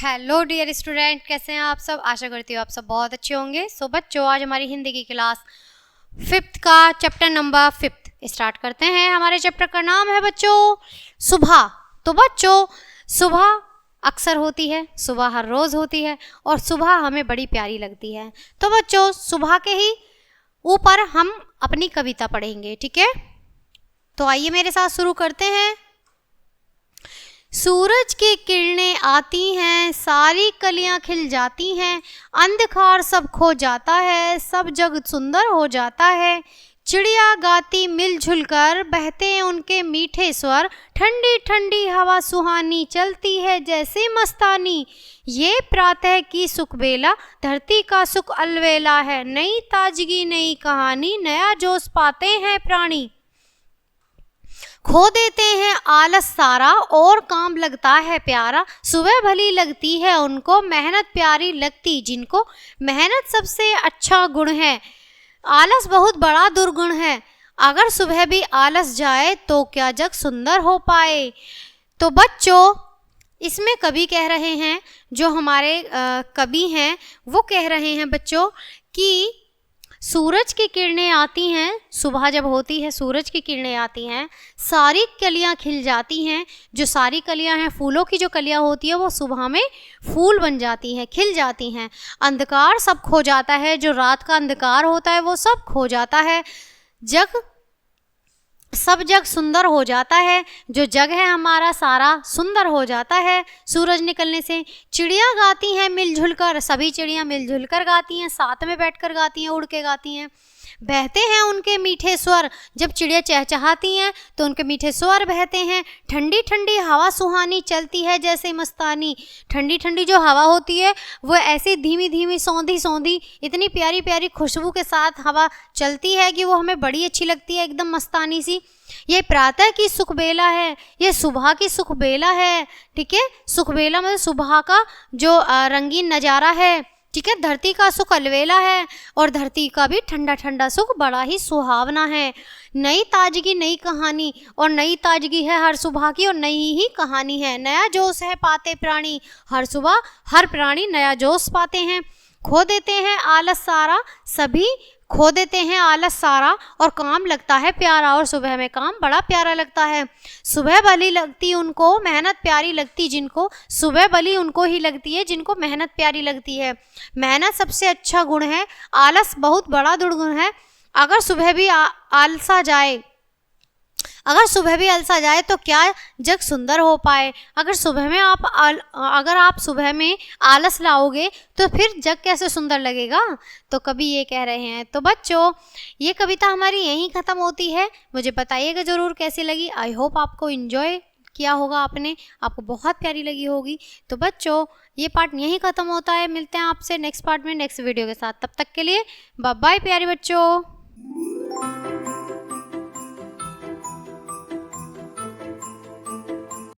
Hello dear student, कैसे हैं आप सब। आशा करती हूँ आप सब बहुत अच्छे होंगे। सो बच्चों, आज हमारी हिंदी की क्लास 5th का चैप्टर नंबर 5 स्टार्ट करते हैं। हमारे चैप्टर का नाम है बच्चों सुबह। तो बच्चों, सुबह अक्सर होती है, सुबह हर रोज़ होती है और सुबह हमें बड़ी प्यारी लगती है। तो बच्चों, सुबह के ही ऊपर हम अपनी कविता पढ़ेंगे, ठीक है। तो आइए मेरे साथ शुरू करते हैं। सूरज की किरणें आती हैं, सारी कलियां खिल जाती हैं, अंधकार सब खो जाता है, सब जग सुंदर हो जाता है। चिड़िया गाती मिलजुल कर, बहते हैं उनके मीठे स्वर, ठंडी ठंडी हवा सुहानी चलती है जैसे मस्तानी। ये प्रातः की सुख बेला, धरती का सुख अलवेला है, नई ताजगी नई कहानी, नया जोश पाते हैं प्राणी। खो देते हैं आलस सारा और काम लगता है प्यारा, सुबह भली लगती है उनको, मेहनत प्यारी लगती जिनको, मेहनत सबसे अच्छा गुण है, आलस बहुत बड़ा दुर्गुण है, अगर सुबह भी आलस जाए तो क्या जग सुंदर हो पाए। तो बच्चों, इसमें कवि कह रहे हैं, जो हमारे कवि हैं वो कह रहे हैं बच्चों कि सूरज की किरणें आती हैं, सुबह जब होती है सूरज की किरणें आती हैं, सारी कलियां खिल जाती हैं। जो सारी कलियां हैं, फूलों की जो कलियां होती है वो सुबह में फूल बन जाती हैं, खिल जाती हैं। अंधकार सब खो जाता है, जो रात का अंधकार होता है वो सब खो जाता है, सब जग सुंदर हो जाता है। जो जग है हमारा सारा सुंदर हो जाता है सूरज निकलने से। चिड़िया गाती हैं मिलजुल कर, सभी चिड़ियाँ मिलजुल कर गाती हैं, साथ में बैठकर गाती हैं, उड़ के गाती हैं। बहते हैं उनके मीठे स्वर, जब चिड़िया चहचहाती हैं तो उनके मीठे स्वर बहते हैं। ठंडी ठंडी हवा सुहानी चलती है जैसे मस्तानी। ठंडी ठंडी जो हवा होती है वो ऐसे धीमी धीमी सौंधी सौंधी इतनी प्यारी प्यारी खुशबू के साथ हवा चलती है कि वो हमें बड़ी अच्छी लगती है, एकदम मस्तानी सी। ये प्रातः की सुख बेला है, ये सुबह की सुख बेला है, ठीक है। सुख बेला मतलब सुबह का जो रंगीन नज़ारा है, ठीक है। धरती का सुख अलवेला है और धरती का भी ठंडा ठंडा सुख बड़ा ही सुहावना है। नई ताजगी नई कहानी, और नई ताजगी है हर सुबह की और नई ही कहानी है। नया जोश है पाते प्राणी, हर सुबह हर प्राणी नया जोश पाते हैं। खो देते हैं आलस सारा, सभी खो देते हैं आलस सारा और काम लगता है प्यारा, और सुबह में काम बड़ा प्यारा लगता है। सुबह भली लगती उनको, मेहनत प्यारी लगती जिनको, सुबह भली उनको ही लगती है जिनको मेहनत प्यारी लगती है। मेहनत सबसे अच्छा गुण है, आलस बहुत बड़ा दुर्गुण है। अगर सुबह भी आलसा जाए, अगर सुबह भी अलसा जाए तो क्या जग सुंदर हो पाए। अगर आप सुबह में आलस लाओगे तो फिर जग कैसे सुंदर लगेगा। तो कवि ये कह रहे हैं। तो बच्चों, ये कविता हमारी यहीं ख़त्म होती है। मुझे बताइएगा ज़रूर कैसी लगी। आई होप आपको इन्जॉय किया होगा आपने, आपको बहुत प्यारी लगी होगी। तो बच्चों, ये पार्ट यहीं ख़त्म होता है। मिलते हैं आपसे नेक्स्ट पार्ट में नेक्स्ट वीडियो के साथ। तब तक के लिए बाय बाय प्यारे बच्चों।